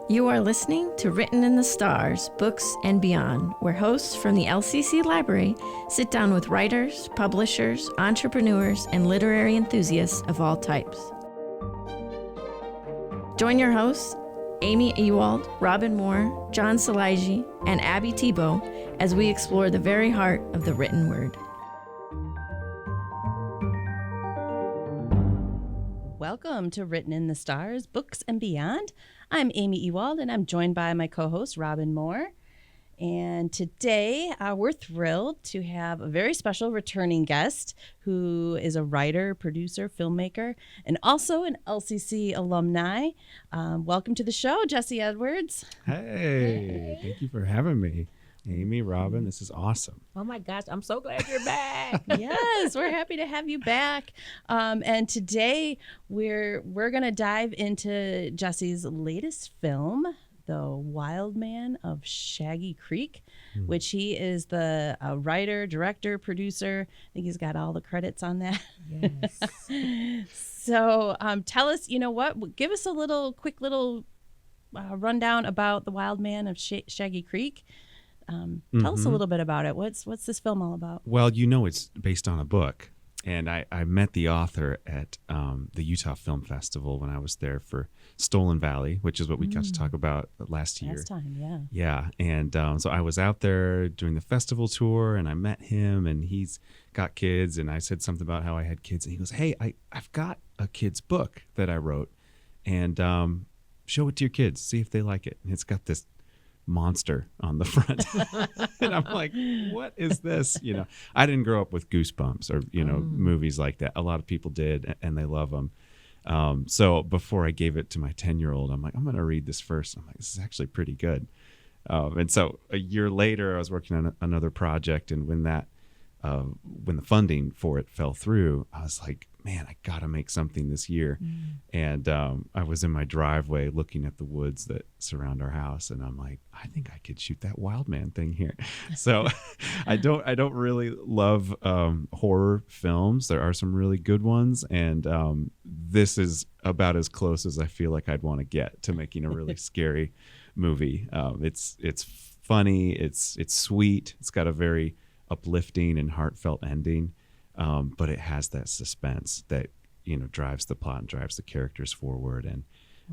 You are listening to Written in the Stars, Books and Beyond, where hosts from the LCC Library sit down with writers, publishers, entrepreneurs, and literary enthusiasts of all types. Join your hosts, Amy Ewald, Robin Moore, John Salaigi, and Abby Tebow as we explore the very heart of the written word. Welcome to Written in the Stars, Books and Beyond. I'm Amy Ewald, and I'm joined by my co-host, Robin Moore. And today, we're thrilled to have a very special returning guest who is a writer, producer, filmmaker, and also an LCC alumni. Welcome to the show, Jesse Edwards. Hey, thank you for having me. Amy, Robin, this is awesome. Oh my gosh, I'm so glad you're back. Yes, we're happy to have you back. And today we're going to dive into Jesse's latest film, The Wildman of Shaggy Creek, which he is the writer, director, producer. I think he's got all the credits on that. Yes. So tell us, give us a quick little rundown about The Wildman of Shaggy Creek. Tell us a little bit about it. What's this film all about? Well, it's based on a book. And I met the author at the Utah Film Festival when I was there for Stolen Valley, which is what we got to talk about last year. Last time, yeah. Yeah. And so I was out there doing the festival tour, and I met him, and he's got kids. And I said something about how I had kids. And he goes, hey, I've got a kid's book that I wrote. And show it to your kids. See if they like it. And it's got this monster on the front. And I'm like, what is this? I didn't grow up with Goosebumps or movies like that. A lot of people did, and they love them. So before I gave it to my 10-year-old, I'm like, I'm going to read this first. I'm like, this is actually pretty good. And so a year later, I was working on another project, and when the funding for it fell through, I was like, man, I got to make something this year. And I was in my driveway looking at the woods that surround our house, and I'm like, I think I could shoot that Wildman thing here. So I don't really love horror films. There are some really good ones, and this is about as close as I feel like I'd want to get to making a really scary movie. It's funny, it's sweet, it's got a very uplifting and heartfelt ending. But it has that suspense that, drives the plot and drives the characters forward, and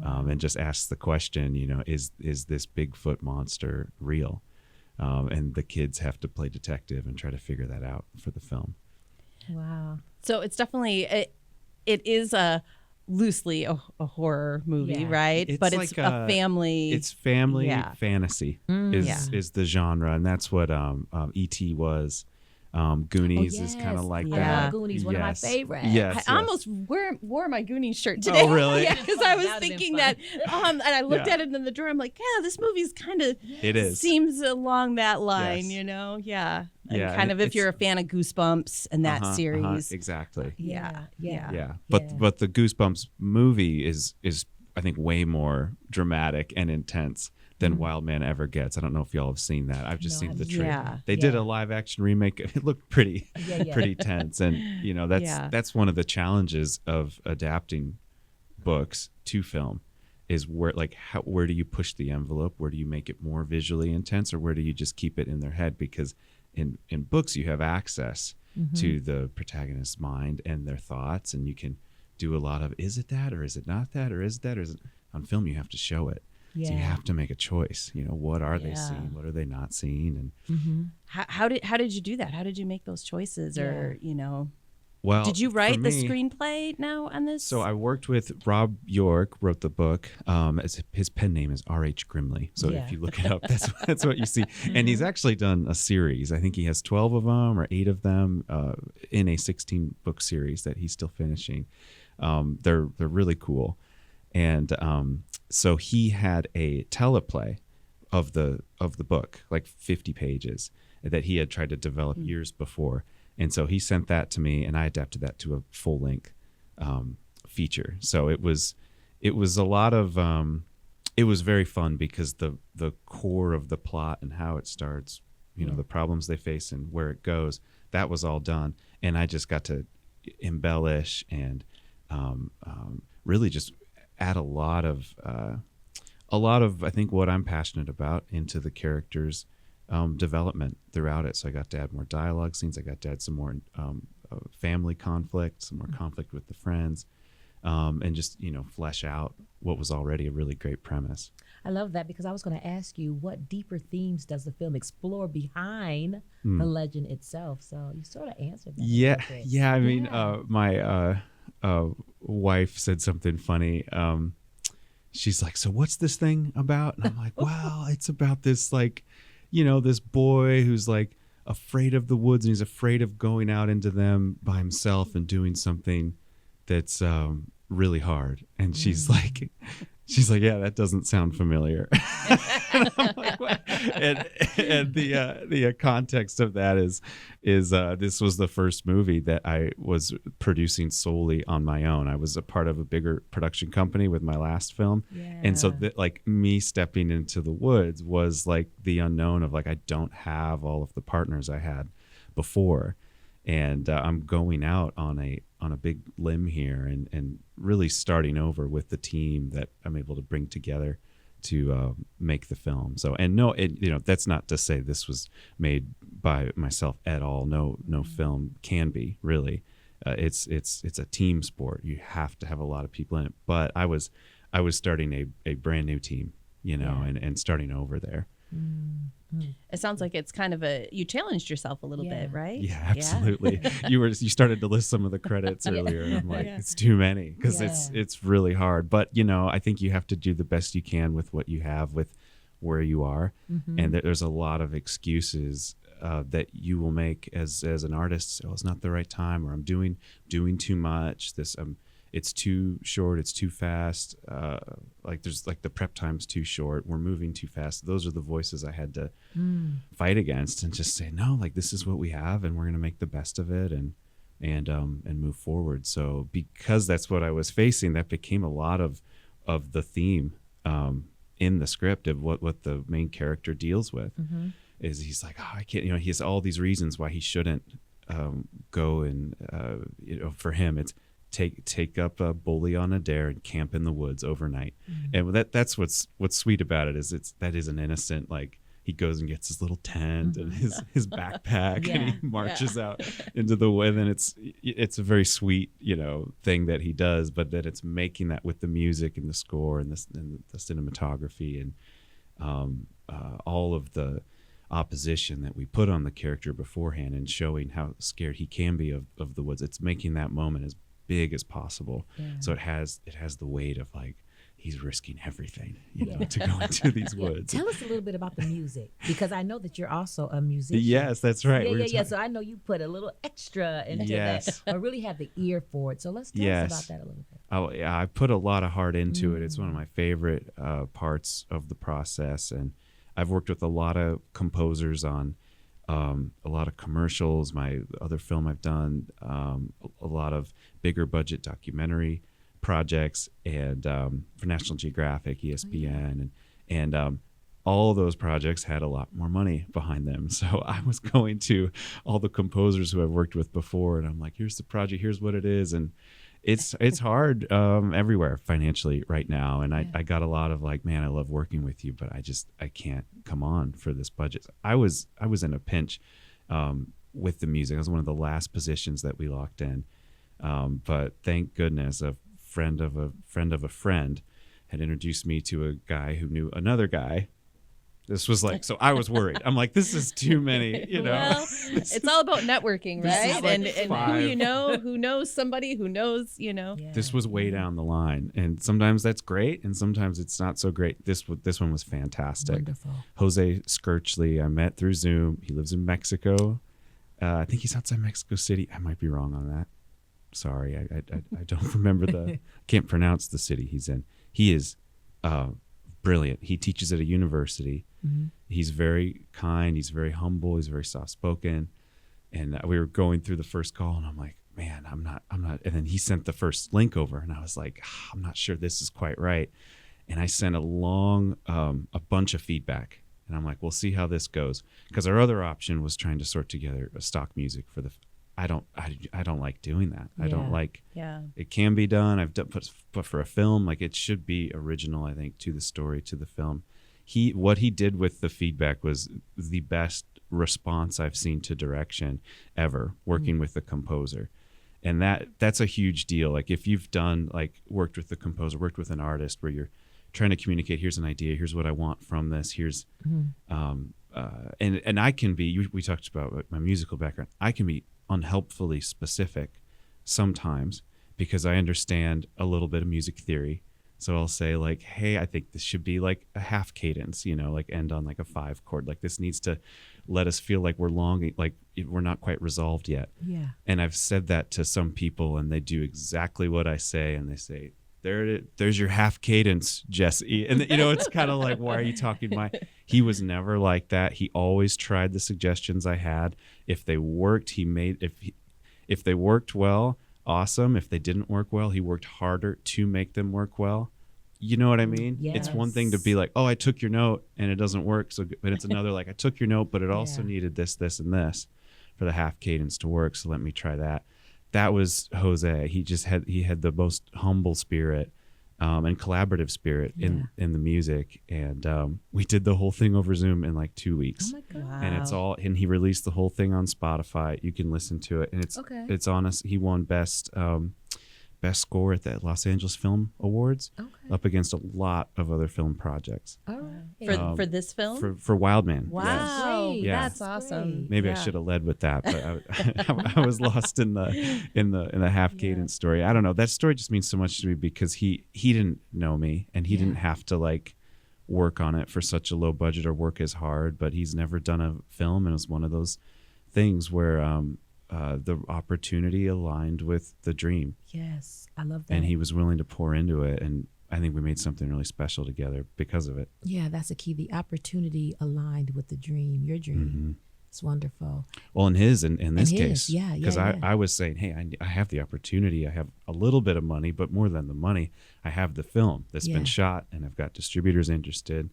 and just asks the question, is this Bigfoot monster real? And the kids have to play detective and try to figure that out for the film. Wow. So it's definitely, it is loosely a horror movie, right? It's but like it's a family. It's family fantasy is the genre, and that's what E.T. was. Goonies is kind of like that. I love Goonies, one of my favorites. Yes, I almost wore my Goonies shirt today. Oh, really? Yeah, because I was thinking that, and I looked at it in the drawer. I'm like, yeah, this movie's kind of seems along that line, Yeah. And kind of if you're a fan of Goosebumps and that series. Exactly. Yeah. But the Goosebumps movie is I think way more dramatic and intense than Wildman ever gets. I don't know if y'all have seen that. I've just seen the trailer. They did a live action remake. It looked pretty tense, and that's one of the challenges of adapting books to film is where do you push the envelope? Where do you make it more visually intense, or where do you just keep it in their head? Because in books you have access to the protagonist's mind and their thoughts, and you can do a lot of, is it that, or is it not that, or is it that, or is it? On film you have to show it. Yeah. So you have to make a choice. What are they seeing? What are they not seeing? And how did you do that? How did you make those choices? Or well, did you write the screenplay now on this? So I worked with Rob York, wrote the book. His pen name is R.H. Grimley. So if you look it up, that's what you see. And he's actually done a series. I think he has 12 of them or 8 of them in a 16-book series that he's still finishing. They're really cool. And so he had a teleplay of the book, like 50 pages, that he had tried to develop years before. And so he sent that to me, and I adapted that to a full-length feature. So it was a lot of it was very fun because the core of the plot and how it starts, the problems they face and where it goes, that was all done. And I just got to embellish and really just add a lot of a lot of, I think, what I'm passionate about into the characters' development throughout it. So I got to add more dialogue scenes. I got to add some more family conflict, some more conflict with the friends, and just, flesh out what was already a really great premise. I love that, because I was going to ask you, what deeper themes does the film explore behind the legend itself? So you sort of answered that. Yeah. I mean, my wife said something funny. She's like, "So what's this thing about?" And I'm like, "Well, it's about this, like, this boy who's like afraid of the woods, and he's afraid of going out into them by himself and doing something that's really hard." And she's like, "Yeah, that doesn't sound familiar." And I'm like, "What?" And the context of that is this was the first movie that I was producing solely on my own. I was a part of a bigger production company with my last film, and so that, like, me stepping into the woods was like the unknown of, like, I don't have all of the partners I had before, and I'm going out on a big limb here and really starting over with the team that I'm able to bring together to make the film. So, and no, that's not to say this was made by myself at all. No film can be, really. It's a team sport. You have to have a lot of people in it. But I was starting a brand new team, and starting over there. It sounds like it's kind of you challenged yourself a little bit, right? Yeah, absolutely. You started to list some of the credits earlier, and I'm like, it's too many, because it's really hard. But I think you have to do the best you can with what you have, with where you are, and there's a lot of excuses that you will make as an artist. So, it's not the right time, or I'm doing too much. It's too short, it's too fast, there's the prep time's too short, we're moving too fast. Those are the voices I had to fight against, and just say, no, this is what we have, and we're going to make the best of it and move forward. So because that's what I was facing, that became a lot of the theme in the script of what the main character deals with. Is he's like, I can't, he has all these reasons why he shouldn't go, and for him it's take up a bully on a dare and camp in the woods overnight. And that's what's sweet about it, is that is an innocent, like, he goes and gets his little tent and his backpack and he marches out into the woods, and it's a very sweet thing that he does, but that it's making that with the music and the score and the cinematography and all of the opposition that we put on the character beforehand, and showing how scared he can be of the woods. It's making that moment as big as possible. So it has the weight of, like, he's risking everything, to go into these woods. Tell us a little bit about the music, because I know that you're also a musician. Yes, that's right. Yeah. So I know you put a little extra into that, or really have the ear for it. So let's tell us about that a little bit. Oh yeah, I put a lot of heart into it. It's one of my favorite parts of the process, and I've worked with a lot of composers on a lot of commercials. My other film I've done a lot of bigger budget documentary projects, and for National Geographic, ESPN, and all those projects had a lot more money behind them. So I was going to all the composers who I've worked with before, and I'm like, here's the project, here's what it is. And it's hard everywhere financially right now. And I got a lot of, like, man, I love working with you, but I can't come on for this budget. I was in a pinch with the music. I was one of the last positions that we locked in. But thank goodness a friend of a friend had introduced me to a guy who knew another guy. This was like, so I was worried. I'm like, this is too many, Well, it's all about networking, right? Like and who knows somebody who knows, This was way down the line, and sometimes that's great, and sometimes it's not so great. This one was fantastic. Wonderful. Jose Skirchley, I met through Zoom. He lives in Mexico. I think he's outside Mexico City. I might be wrong on that. Sorry, I don't remember can't pronounce the city he's in. He is brilliant. He teaches at a university. He's very kind. He's very humble. He's very soft-spoken. And we were going through the first call, and I'm like, man, I'm not. And then he sent the first link over, and I was like, I'm not sure this is quite right. And I sent a bunch of feedback, and I'm like, we'll see how this goes. Because our other option was trying to sort together a stock music for the I don't like doing that. I don't Yeah. like. Yeah. It can be done. I've done, but for a film, like it should be original. I think to the story, to the film. What he did with the feedback was the best response I've seen to direction ever. Working with the composer, and that's a huge deal. Like if you've done worked with the composer, worked with an artist, where you're trying to communicate. Here's an idea. Here's what I want from this. Here's and I can be. We talked about my musical background. I can be unhelpfully specific sometimes because I understand a little bit of music theory. So I'll say like, hey, I think this should be like a half cadence, like end on like a 5 chord. Like this needs to let us feel like we're longing, like we're not quite resolved yet. Yeah. And I've said that to some people and they do exactly what I say. And they say, there's your half cadence, Jesse. And it's kind of like, why are you talking he was never like that. He always tried the suggestions I had. If they worked, if they worked well, awesome. If they didn't work well, he worked harder to make them work well. You know what I mean? Yes. It's one thing to be like, oh, I took your note and it doesn't work. But it's another like, I took your note, but it also needed this, this, and this for the half cadence to work. So let me try that. That was Jose. He had the most humble spirit and collaborative spirit in the music. And we did the whole thing over Zoom in like 2 weeks. Oh my God. Wow. And he released the whole thing on Spotify. You can listen to it. And it's honest. He won best score at the Los Angeles Film Awards up against a lot of other film projects. All right. For this film? For Wildman. Wow. Yes. Great. Yeah. That's awesome. Maybe I should have led with that, but I was lost in the half cadence story. I don't know. That story just means so much to me because he didn't know me and he didn't have to like work on it for such a low budget or work as hard, but he's never done a film. And it was one of those things where the opportunity aligned with the dream. Yes, I love that. And he was willing to pour into it. And I think we made something really special together because of it. Yeah, that's the key. The opportunity aligned with the dream, your dream. Mm-hmm. It's wonderful. Well, in this case, yeah. Because I was saying, hey, I have the opportunity. I have a little bit of money, but more than the money, I have the film that's been shot and I've got distributors interested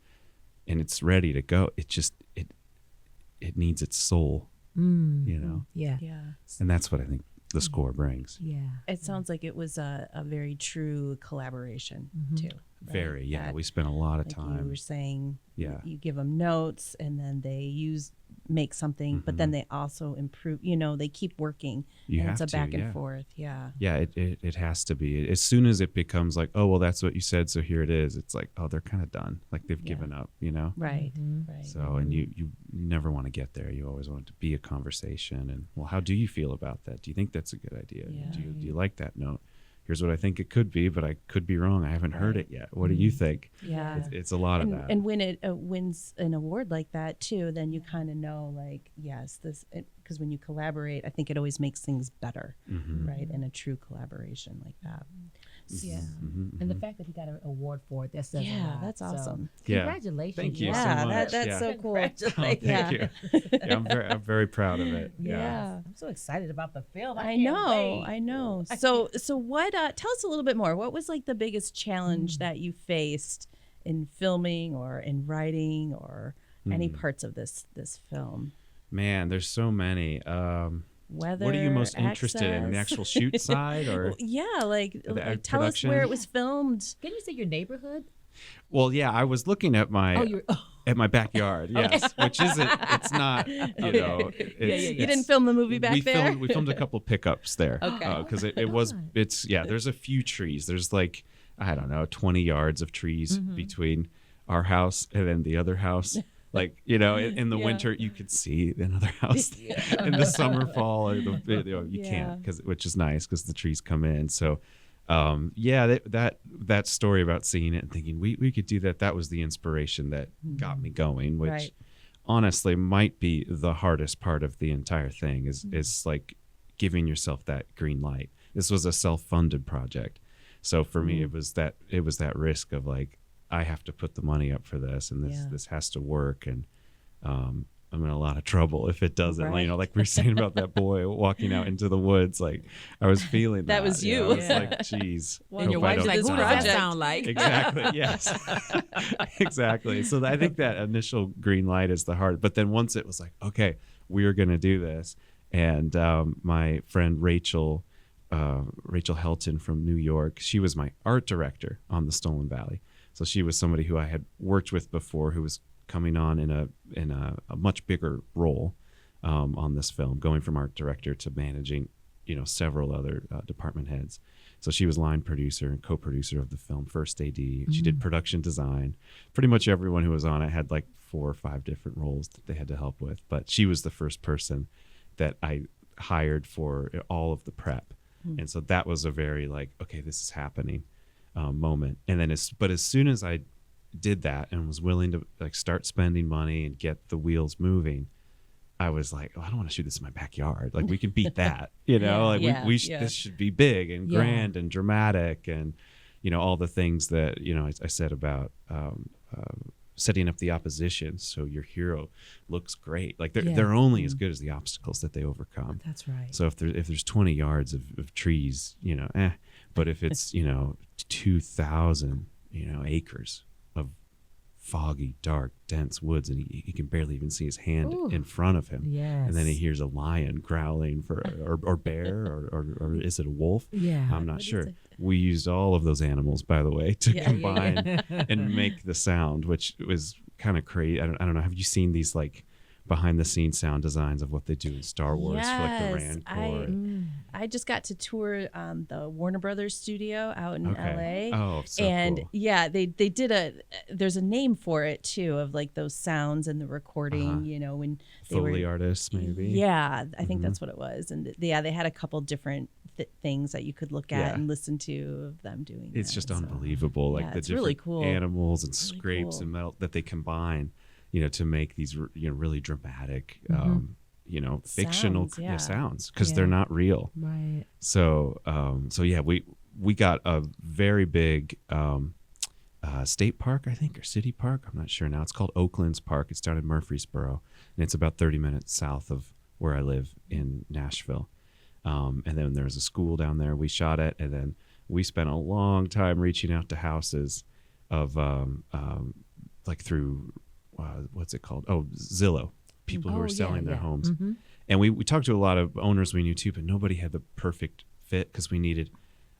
and it's ready to go. It just, it needs its soul, Yeah. Yeah. And that's what I think the score brings. Yeah. It sounds like it was a very true collaboration too. right? Very, yeah. That, We spent a lot of like time. you were saying, Yeah. you give them notes and then they make something, but then they also improve, they keep working. You and have it's a to, back and yeah. forth. Yeah. Yeah, it has to be. As soon as it becomes like, oh, well, that's what you said, so here it is. It's like, oh, they're kind of done. Like they've given up, Right. Mm-hmm. Right. So, and you never want to get there. You always want it to be a conversation. And, well, how do you feel about that? Do you think that's a good idea? Yeah. Do you like that note? Here's what I think it could be, but I could be wrong. I haven't heard it yet. What do you think? Yeah. It's a lot of that. And when it wins an award like that too, then you kind of know like, yes, because when you collaborate, I think it always makes things better, right? In a true collaboration like that. Yeah. And the fact that he got an award for it, that says a lot. That's So, awesome. Yeah. congratulations. Thank you so Yeah, much. that's Yeah. so cool. Oh, thank you. Yeah, I'm very proud of it. Yeah. I'm so excited about the film. I can't know, wait. I know. So what? Tell us a little bit more. What was like the biggest challenge that you faced in filming or in writing or any parts of this film? Man, there's so many. Weather. What are you most interested in? The access? actual shoot side, or Yeah, like tell us production? where it was filmed. Can you say your neighborhood? well, yeah, I was looking at my at my backyard. Yes, which isn't. It's not. You didn't film the movie back there. We filmed a couple pickups there. Okay. Because there's a few trees. There's like, I don't know, 20 yards of trees between our house and then the other house. Like, in the winter you could see another house. In the summer, fall, or you can't, which is nice because the trees come in. So, that story about seeing it and thinking we could do that. That was the inspiration that got me going, which honestly might be the hardest part of the entire thing is like giving yourself that green light. This was a self-funded project. So for me, it was that risk of like, I have to put the money up for this, and this has to work, and I'm in a lot of trouble if it doesn't. Right. Like we were saying about that boy walking out into the woods, like I was feeling that. That was you. I was like, geez. And your hope I wife's don't like, this what die. does that project. sound like? Exactly. Yes. Exactly. So I think that initial green light is the hard. But then once it was like, okay, we are going to do this, And my friend Rachel Helton from New York, she was my art director on the Stolen Valley. So she was somebody who I had worked with before, who was coming on in a much bigger role on this film, going from art director to managing, several other department heads. So she was line producer and co-producer of the film, first AD. She did production design. Pretty much everyone who was on it had like 4 or 5 different roles that they had to help with. But she was the first person that I hired for all of the prep. And so that was a very like, okay, this is happening moment. And then as soon as I did that and was willing to like start spending money and get the wheels moving, I was like, I don't want to shoot this in my backyard. Like we can beat that, this should be big and grand and dramatic and, all the things that, I said about setting up the opposition so your hero looks great. Like they're only as good as the obstacles that they overcome. That's right. So if there's 20 yards of trees, but if it's 2,000 acres of foggy, dark, dense woods, and he can barely even see his hand in front of him. Yes. And then he hears a lion growling or bear or is it a wolf? Yeah. I'm not sure. We used all of those animals, by the way, to combine and make the sound, which was kind of crazy. I don't know. Have you seen these like behind the scenes sound designs of what they do in Star Wars for like the Rancor? I just got to tour the Warner Brothers studio out in LA. Oh, so and cool. they did there's a name for it too, of like those sounds and the recording, when they Foley artists maybe. Yeah, I think that's what it was. And they had a couple different things that you could look at and listen to of them doing. It's just unbelievable, like the it's different really cool. animals and Really scrapes cool. and metal that they combine, to make these really dramatic, fictional sounds because they're not real. Right. So we got a very big state park, I think, or city park. I'm not sure now. It's called Oaklands Park. It's down in Murfreesboro, and it's about 30 minutes south of where I live in Nashville. And then there's a school down there we shot at, and then we spent a long time reaching out to houses of like through what's it called? Oh, Zillow. People who are selling their homes. Mm-hmm. And we talked to a lot of owners we knew too, but nobody had the perfect fit because we needed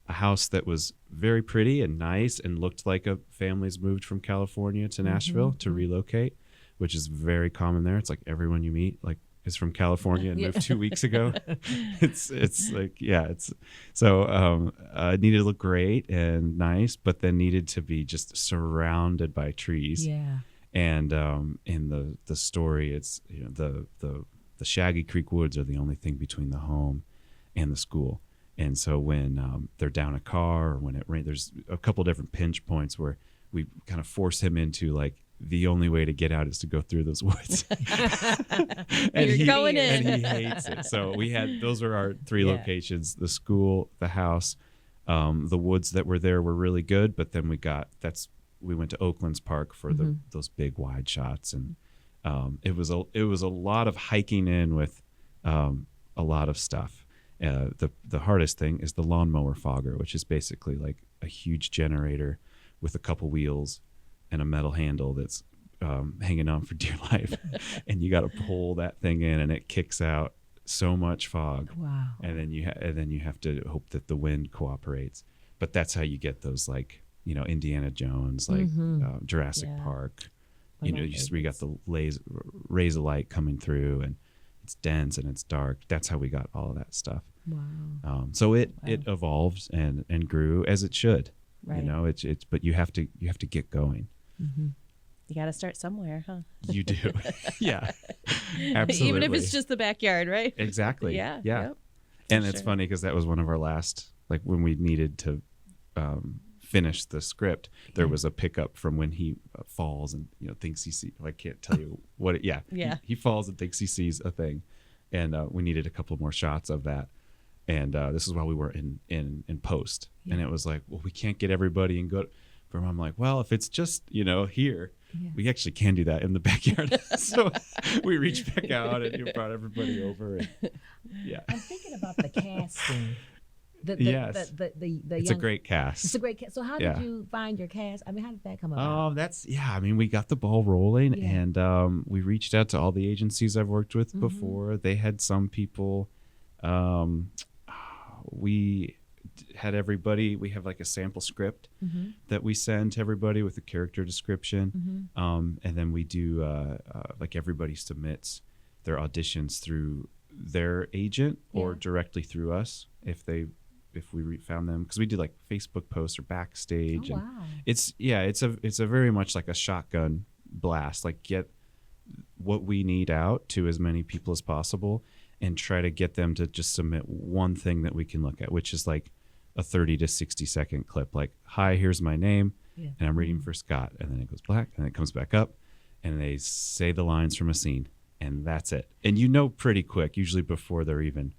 a house that was very pretty and nice and looked like a family's moved from California to Nashville to relocate, which is very common there. It's like everyone you meet like is from California and moved 2 weeks ago. It's like, it's so it needed to look great and nice, but then needed to be just surrounded by trees. Yeah. And in the story, it's the Shaggy Creek woods are the only thing between the home and the school. And so when they're down a car or when it rains, there's a couple different pinch points where we kind of force him into like the only way to get out is to go through those woods. And you're going in. And he hates it. So those are our 3 locations: the school, the house, the woods that were there were really good, but then we went to Oaklands Park for those big wide shots, and it was a lot of hiking in with a lot of stuff. The hardest thing is the lawnmower fogger, which is basically like a huge generator with a couple wheels and a metal handle that's hanging on for dear life, and you got to pull that thing in, and it kicks out so much fog. Wow. And then you have to hope that the wind cooperates. But that's how you get those like Indiana Jones, like Jurassic Park. You got the rays of light coming through, and it's dense and it's dark. That's how we got all of that stuff. Wow. So it evolved and grew as it should. Right. It's but you have to get going. Mm-hmm. You got to start somewhere, huh? You do. Yeah. Absolutely. Even if it's just the backyard, right? Exactly. Yeah. Yeah. Yep. And it's funny because that was one of our last, like when we needed to finish the script, there was a pickup from when he falls and thinks he sees. I can't tell you what. He falls and thinks he sees a thing, and we needed a couple more shots of that. And this is while we were in post, and it was like, well, we can't get everybody and go. But I'm like, well, if it's just here, we actually can do that in the backyard. So we reached back out and brought everybody over. And, I'm thinking about the casting. Yes. The It's young, a great It's cast. a great cast. So how Yeah. did you find your cast? I mean, how did that come about? I mean, we got the ball rolling, Yeah. and we reached out to all the agencies I've worked with Mm-hmm. before. They had some people. We had everybody. We have like a sample script Mm-hmm. that we send to everybody with a character description, and then we do like everybody submits their auditions through their agent or Yeah. directly through us if we found them, because we do like Facebook posts or backstage. Oh, And wow. it's a very much like a shotgun blast, like get what we need out to as many people as possible and try to get them to just submit one thing that we can look at, which is like a 30 to 60 second clip, like, hi, here's my name, Yeah. and I'm reading for Scott, and then it goes black and it comes back up and they say the lines from a scene, and that's it. And you know pretty quick, usually before they're even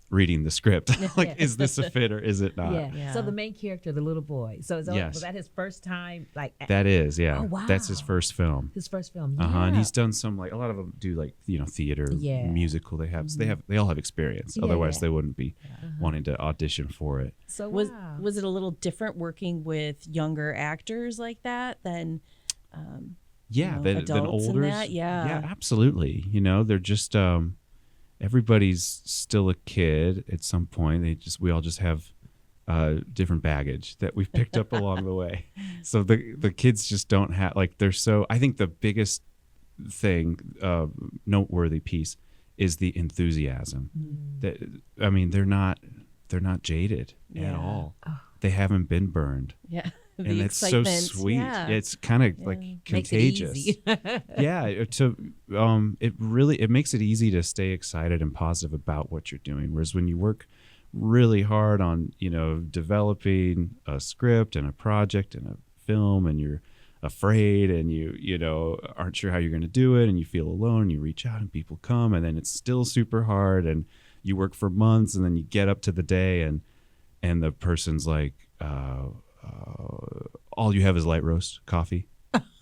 reading the script, like, is this a fit or is it not? Yeah. Yeah. So the main character, the little boy. So Yes. was that his first time? Like That is, yeah. Oh, wow. That's his first film. his first film? Uh-huh. And Yeah. he's done some, like, a lot of them do like, theater, Yeah. musical. They have, so they all have experience. Yeah, Otherwise yeah. they wouldn't be wanting to audition for it. So Was wow. was it a little different working with younger actors like that than Yeah, know, than adults and older. that? Yeah. Yeah, absolutely. They're just everybody's still a kid at some point. We all just have different baggage that we've picked up along the way. So the kids just don't have, like, they're so, I think the biggest thing, noteworthy piece is the enthusiasm. That, I mean, they're not jaded at Yeah. all. They haven't been burned. yeah the And it's so excitement? sweet. Yeah. It's kind of like Makes it contagious. easy. Yeah, it makes it easy to stay excited and positive about what you're doing. Whereas when you work really hard on, developing a script and a project and a film, and you're afraid and you aren't sure how you're going to do it, and you feel alone, you reach out and people come, and then it's still super hard, and you work for months, and then you get up to the day and the person's like, all you have is light roast coffee.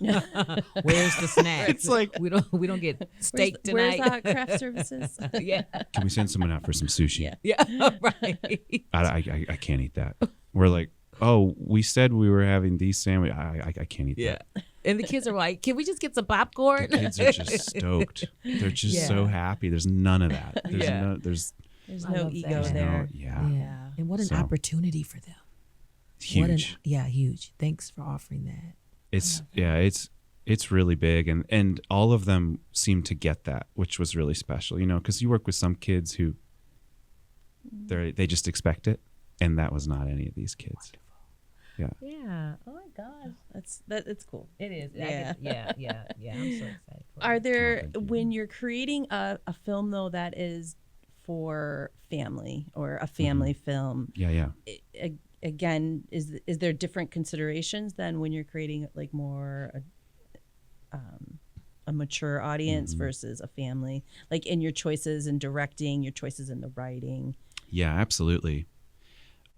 Where's the snack? It's like, we don't get steak Where's tonight. craft services? Yeah. can we send someone out for some sushi? Yeah. Yeah. Right. I can't eat that. We're like, oh, we said we were having these sandwiches. I can't eat Yeah. that. And the kids are like, can we just get some popcorn? The kids are just stoked. They're just so happy. There's none of that. There's There's I no love ego that. there. yeah, Yeah. And what an So- opportunity for them. huge. Huge. Thanks for offering that. It's really big, and all of them seem to get that, which was really special. Because you work with some kids who they just expect it, and that was not any of these kids. Yeah. Yeah. Oh my gosh. It's cool. It is. Yeah. Yeah. I'm so excited. For Are it. there, thank you. when you're creating a film though that is for family or a family film, Yeah. again, is there different considerations than when you're creating like more a mature audience versus a family, like in your choices in directing, your choices in the writing? Yeah, absolutely.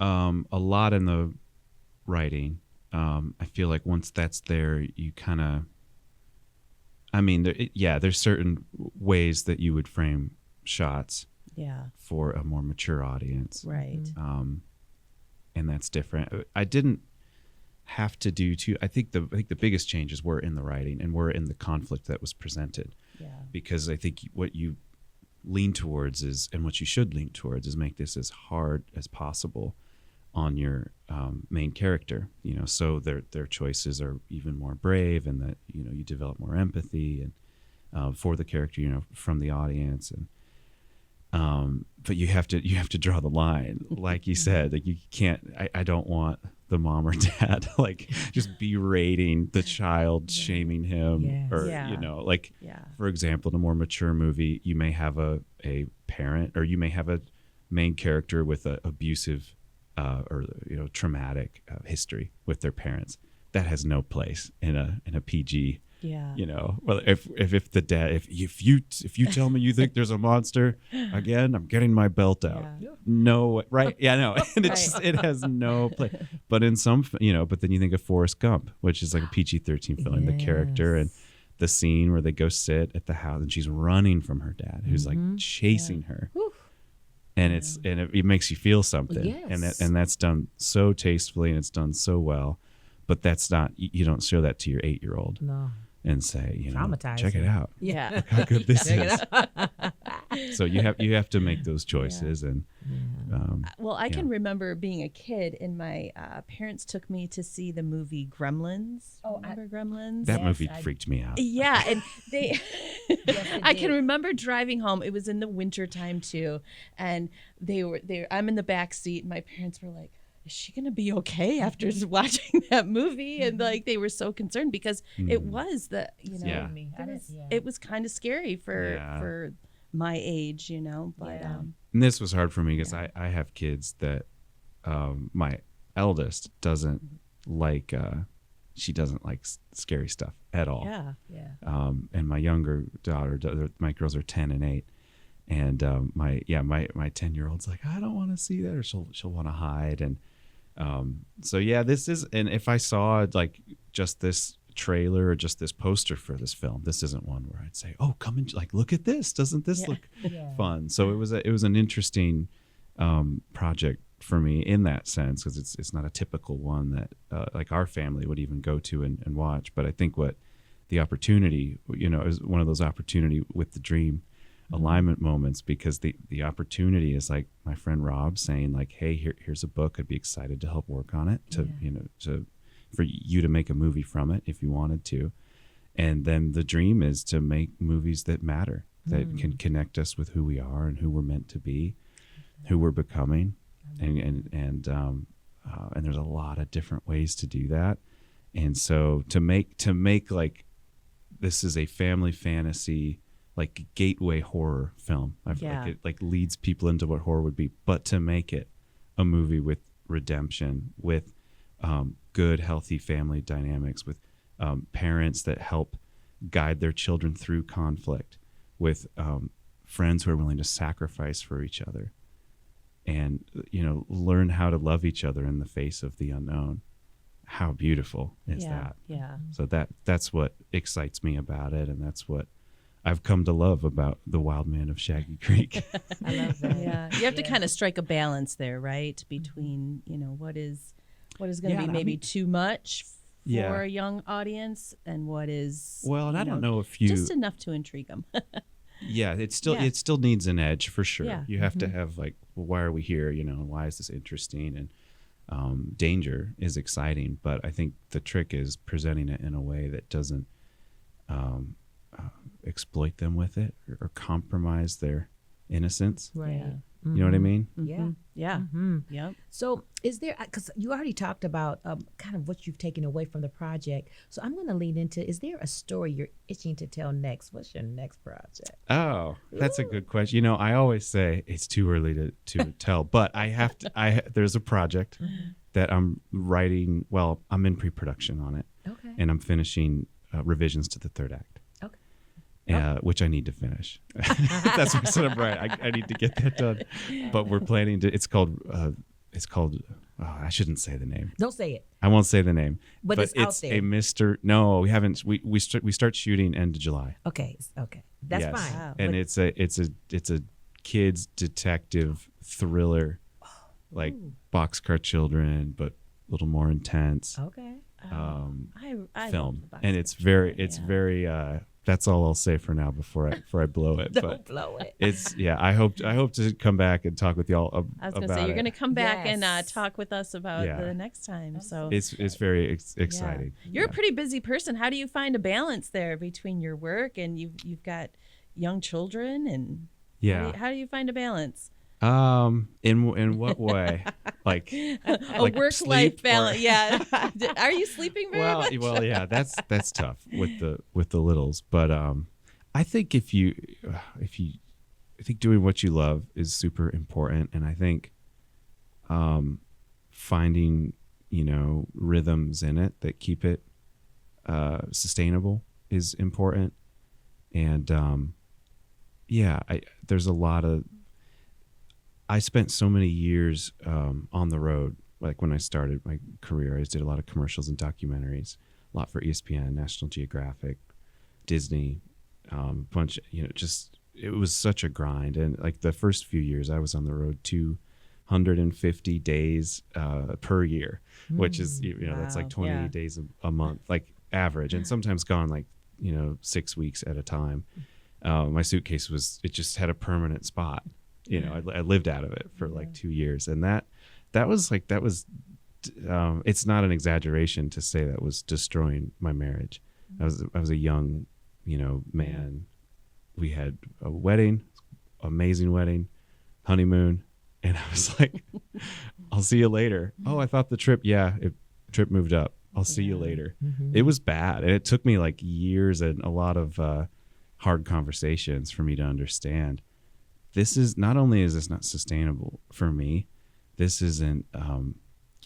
A lot in the writing. I feel like once that's there, you kind of, there's certain ways that you would frame shots Yeah. for a more mature audience. Right. And that's different. I didn't have to do too. I think the biggest changes were in the writing and were in the conflict that was presented. Yeah. Because I think what you lean towards is, and what you should lean towards, is make this as hard as possible on your main character. So their choices are even more brave, and that you develop more empathy and for the character, from the audience, and but you have to draw the line, like you said. Like, you can't. I don't want the mom or dad like just berating the child, shaming him, Yes. or Yeah. like, Yeah. for example, in a more mature movie, you may have a parent, or you may have a main character with a abusive or traumatic history with their parents. That has no place in a PG. Yeah. Well, if the dad, if you tell me you think there's a monster again, I'm getting my belt out. Yeah. No, right? Yeah, no, and it has no place. But in some, but then you think of Forrest Gump, which is like a PG-13 film. The character and the scene where they go sit at the house and she's running from her dad, who's like chasing her. and it makes you feel something. Yes. And that's done so tastefully, and it's done so well. But that's not, you don't show that to your 8-year-old No. and say, Traumatizing. check it out. Yeah. Look how good this Check is. it out. So you have to make those choices. And Well, I can remember being a kid, and my parents took me to see the movie Gremlins. Oh, Remember Gremlins? that Yes, movie I- freaked me out. Yeah, and they it I can did. remember driving home. It was in the winter time too, and I'm in the back seat, and my parents were like, is she gonna be okay after watching that movie? And like they were so concerned because it was Yeah. it was kind of scary for Yeah. my age, but Yeah. And this was hard for me because I have kids that my eldest doesn't like, she doesn't like scary stuff at all. yeah. Yeah. And my younger daughter, my girls are 10 and 8. And my 10-year-old's like, I don't want to see that, or she'll want to hide. And so yeah, this is, and if I saw like just this trailer or just this poster for this film, this isn't one where I'd say, oh, come and like look at this. Doesn't this look Yeah. fun? So it was an interesting project for me in that sense, because it's not a typical one that like our family would even go to and watch. But I think what the opportunity, is one of those opportunity with the dream alignment moments, because the opportunity is like my friend Rob saying like, hey, here's a book, I'd be excited to help work on it, for you to make a movie from it if you wanted to. And then the dream is to make movies that matter, that can connect us with who we are and who we're meant to be, who we're becoming. And there's a lot of different ways to do that. And so to make like, this is a family fantasy, like gateway horror film. Like it like leads people into what horror would be, but to make it a movie with redemption, with good, healthy family dynamics, with parents that help guide their children through conflict, with friends who are willing to sacrifice for each other, and learn how to love each other in the face of the unknown. How beautiful is that? Yeah. So that's what excites me about it, and that's what I've come to love about the Wildman of Shaggy Creek. I love that. Yeah. You have to kind of strike a balance there, right? Between, what is going to be maybe too much for a young audience, and what is Well, and I don't know if you just enough to intrigue them. Yeah, it still needs an edge for sure. Yeah. You have to have like, well, why are we here? Why is this interesting? And danger is exciting, but I think the trick is presenting it in a way that doesn't exploit them with it, or compromise their innocence. Right. Yeah. You know what I mean? Yeah. Yeah. Mm-hmm. Yep. So is there, because you already talked about kind of what you've taken away from the project. So I'm going to lean into, is there a story you're itching to tell next? What's your next project? Oh, that's a good question. I always say it's too early to tell, but I have to. There's a project that I'm writing. Well, I'm in pre-production on it, Okay. and I'm finishing revisions to the third act. Which I need to finish. That's what I said. I'm right. I need to get that done. But we're planning to. It's called. I shouldn't say the name. Don't say it. I won't say the name. But it's out there. a Mr. No, we haven't. We start shooting end of July. Okay. That's Yes. fine. Wow. And But- it's a kids detective thriller, like Boxcar Children, but a little more intense. Okay. I Film, love the and it's very that's all I'll say for now before I blow it. Don't But blow it. it's I hope to come back and talk with y'all I was going to about say, you're it. going to come back and Yes. talk with us about Yeah. the next time. So It's very exciting. You're a pretty busy person. How do you find a balance there between your work and you've got young children, and how do you find a balance? In what way? Like A like work-life sleep, or- balance. Yeah. Are you sleeping very much? well, yeah, that's tough with the littles. But I think I think doing what you love is super important, and I think finding rhythms in it that keep it sustainable is important. And there's a lot of. I spent so many years on the road. Like when I started my career, I did a lot of commercials and documentaries, a lot for ESPN, National Geographic, Disney, a bunch. Just it was such a grind. And like the first few years I was on the road 250 days per year, which is, that's like 28 yeah. days a month, like average, and sometimes gone like, 6 weeks at a time. My suitcase it just had a permanent spot. I lived out of it for like 2 years. And that was it's not an exaggeration to say that was destroying my marriage. I was a young, man. We had a wedding, amazing wedding, honeymoon. And I was like, I'll see you later. Oh, I thought the trip moved up. I'll see you later. Mm-hmm. It was bad. And it took me like years and a lot of hard conversations for me to understand. This is not only is this not sustainable for me, this isn't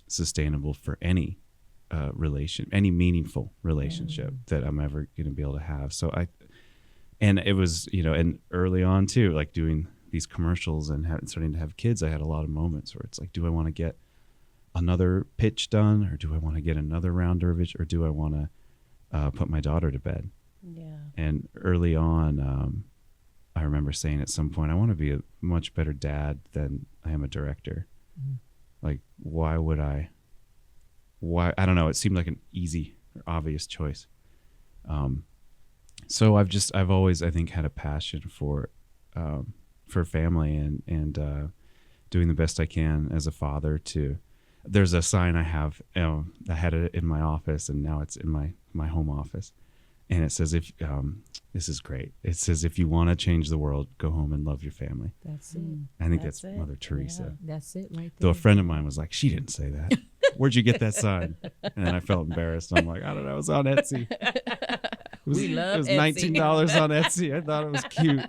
sustainable for any any meaningful relationship that I'm ever going to be able to have. So and it was, and early on too, like doing these commercials and starting to have kids, I had a lot of moments where it's like, do I want to get another pitch done, or do I want to get another round dervish, or do I want to put my daughter to bed? Yeah. And early on, I remember saying at some point, I want to be a much better dad than I am a director. Mm-hmm. Like, why I don't know. It seemed like an easy or obvious choice. So I've always, I think, had a passion for family and doing the best I can as a father. There's a sign I have, I had it in my office, and now it's in my home office. And it says, this is great. It says, if you want to change the world, go home and love your family. That's it. I think that's Mother Teresa. Yeah. That's it right there. Though a friend of mine was like, she didn't say that. Where'd you get that sign? And then I felt embarrassed. I'm like, I don't know. It was on Etsy. It was Etsy. $19 on Etsy. I thought it was cute.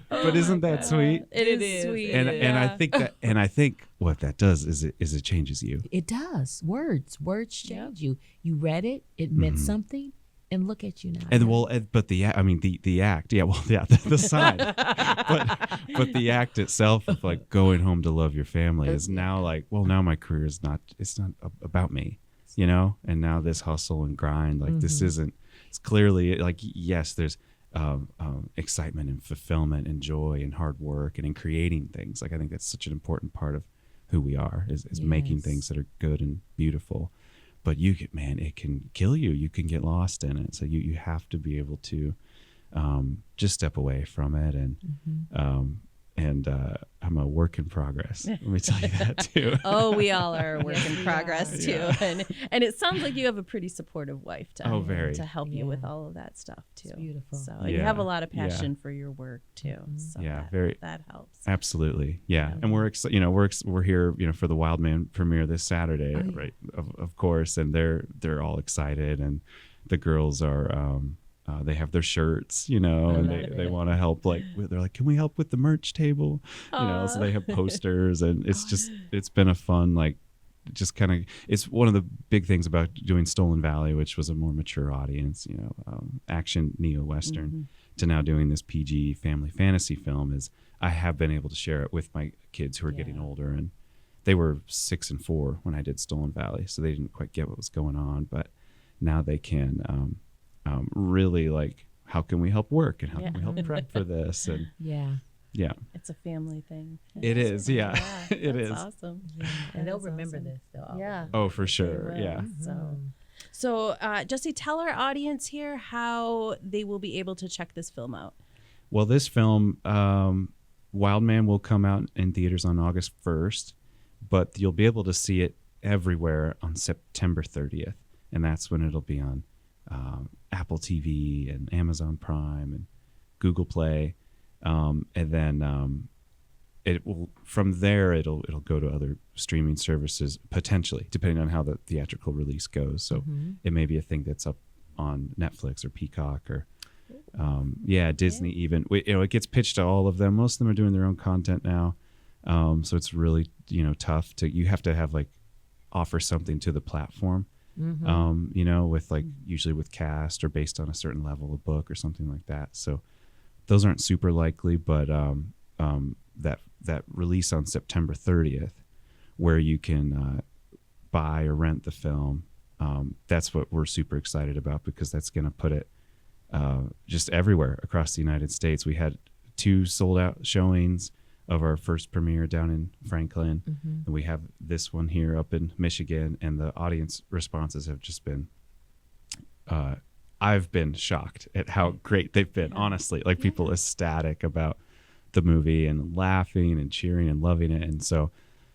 But isn't that sweet? It is sweet. And I think what that does is it changes you. It does. Words change you. You read it. It meant something. And look at you now. But the act. Yeah. Well, yeah. The sign. but the act itself of like going home to love your family is now like, well, now my career is not. It's not about me, And now this hustle and grind, like this isn't. It's clearly like, yes, there's excitement and fulfillment and joy and hard work and in creating things. Like I think that's such an important part of who we are is making things that are good and beautiful. But it can kill you. You can get lost in it. So you have to be able to just step away from it. And I'm a work in progress. Let me tell you that too. Oh, we all are a work in progress too. Yeah. And it sounds like you have a pretty supportive wife to help you with all of that stuff too. It's beautiful. So you have a lot of passion for your work too. So that helps. Absolutely. Yeah. And we're here, for the Wildman premiere this Saturday, right? Of course. And they're all excited, and the girls are they have their shirts, and they want to help. Like they're like, can we help with the merch table? So they have posters, and it's been a fun, like, just kind of. It's one of the big things about doing Stolen Valley, which was a more mature audience, action neo-Western, to now doing this PG family fantasy film. Is I have been able to share it with my kids who are getting older, and they were 6 and 4 when I did Stolen Valley, so they didn't quite get what was going on, but now they can. Really, like, how can we help work, and how can we help prep for this? And yeah, it's a family thing. It is, it is awesome. And they'll remember this. Oh, for sure. Yeah. So Jesse, tell our audience here how they will be able to check this film out. Well, this film, Wildman, will come out in theaters on August 1st, but you'll be able to see it everywhere on September 30th, and that's when it'll be on Apple TV and Amazon Prime and Google Play, and then it will, from there it'll go to other streaming services potentially, depending on how the theatrical release goes. So it may be a thing that's up on Netflix or Peacock or Disney even. It gets pitched to all of them. Most of them are doing their own content now, so it's really tough to. You have to have offer something to the platform. With usually with cast or based on a certain level of book or something like that. So those aren't super likely, but that release on September 30th, where you can buy or rent the film, that's what we're super excited about, because that's going to put it just everywhere across the United States. We had 2 sold out showings of our first premiere down in Franklin, and we have this one here up in Michigan, and the audience responses have just been I've been shocked at how great they've been, honestly. Like, people ecstatic about the movie and laughing and cheering and loving it. And so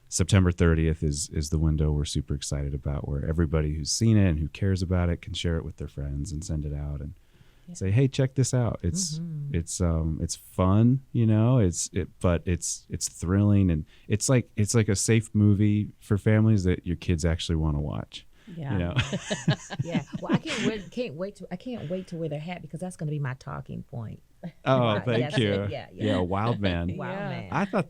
September 30th is the window we're super excited about, where everybody who's seen it and who cares about it can share it with their friends and send it out and say, hey, check this out. It's fun, you know, but it's thrilling, and it's like a safe movie for families that your kids actually want to watch. Yeah. You know? Yeah. Well, I can't wait to wear their hat, because that's going to be my talking point. Oh, Right, thank you. Yeah. Wildman. Wildman. I thought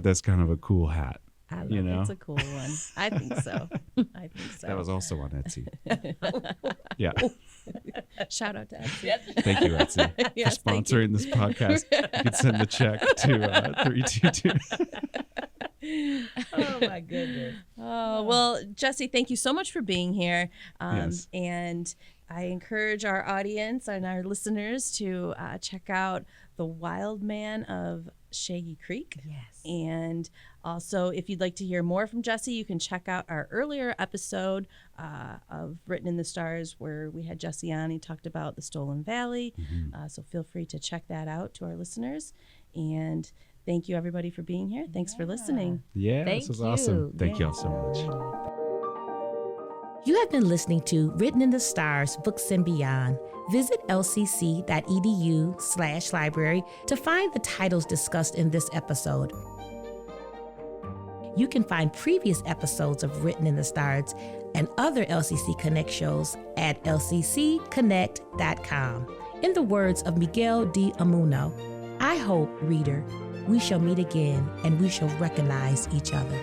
that's kind of a cool hat. I love You know? It's a cool one. I think so. That was also on Etsy. Yeah. Shout out to Etsy. Thank you, Etsy, Yes, for thank you. sponsoring this podcast. You can send the check to 322. Oh my goodness. Oh, well, Jesse, thank you so much for being here. Yes. And I encourage our audience and our listeners to check out The Wildman of Shaggy Creek. Yes. And also, if you'd like to hear more from Jesse, you can check out our earlier episode of Written in the Stars, where we had Jesse on. He talked about the Stolen Valley. So feel free to check that out to our listeners. And thank you, everybody, for being here. Thanks for listening. Yeah, Thank this was you. awesome. Thank you all Yes. so much. You have been listening to Written in the Stars, Books and Beyond. Visit lcc.edu/library to find the titles discussed in this episode. You can find previous episodes of Written in the Stars and other LCC Connect shows at lccconnect.com. In the words of Miguel de Amuno, I hope, reader, we shall meet again and we shall recognize each other.